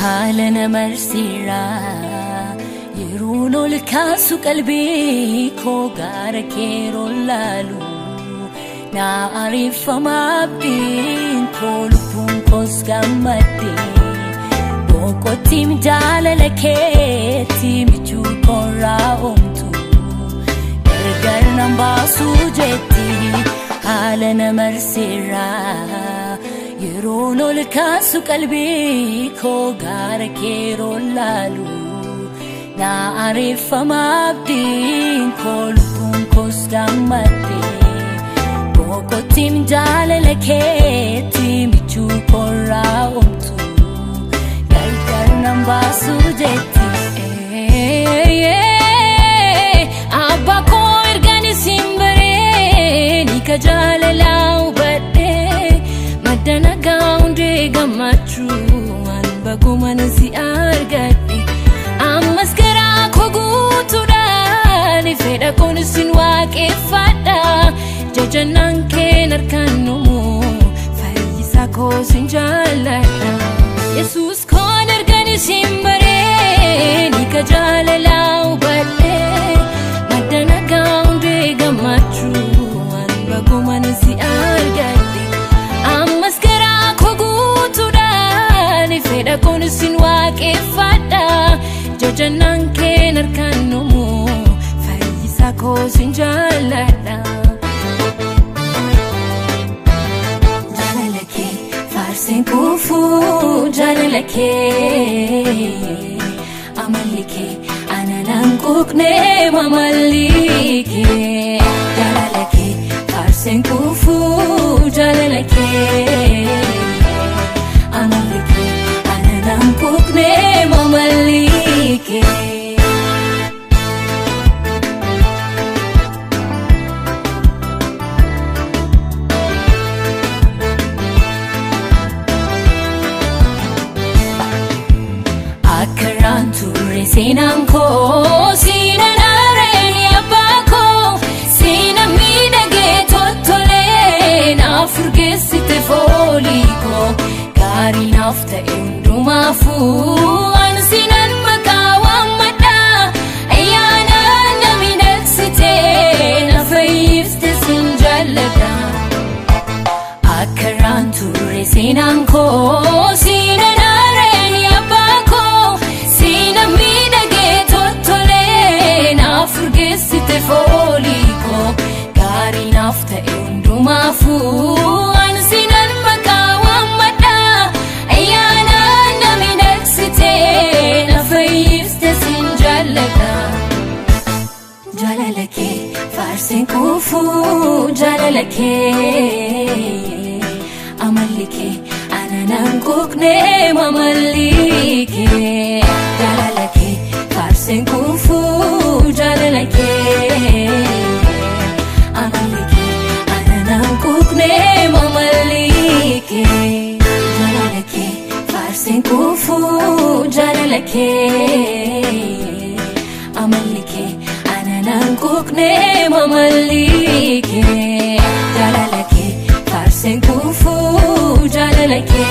حالنا مرسيرا يرونو الكاسو قلبي كو غاركيرو لالو نا عارف ما بدين كولفون كوس غمدي بوكو تيم جاللكي تيم جو كورا أمتو درغرنا باسو جتي حالنا مرسيرا يرونو الكاسو قلبي كو غاركيرو لالو نا عارف ما بدين كولفون كوس غمدي بوكو تيم جاللكي تيم جو كورا أمتو درغرنا باسو جتي أبا كو إرغاني سيمبري نيكا جاللاو Dana gaunde gamatru an baguma nasi argati amaskara kogutura ni feda konusin waqe fada jajanan kenar kanu faisa ko sinjala Jesus konar gani simbare ni kajalala ubade madana gaunde gamatru an baguma nasi argati amaskara kogutura ni feda konusin waqe fada jajanan kenar kanu faisa ko sinjala jalalake farsen kufu jalalake amalike ananan kukne mamalike jalalake farsen kufu jalalake amalike ananan kukne mamalike Akka Har'aa turre seenan ko seenan areni abako seenan midage tottole nafurgesite foliko gari nafta endumafu an seenan makawamada ayana naminaksite nafayiste sinjallada Akka Har'aa turre seenan ko seenan areni abako seenan midage tottole nafurgesite foliko gari nafta endumafu an seenan makawamada ayana naminaksite nafayiste sinjallada jalalake farsen kufu jalalake amalike ananan kukne mamalike jalalake farsen kufu jalalake amalike ananan kukne mamalike jalalake farsen kufu jalalake amalike ananan kukne mamalike jalalake farsen kufu jalalake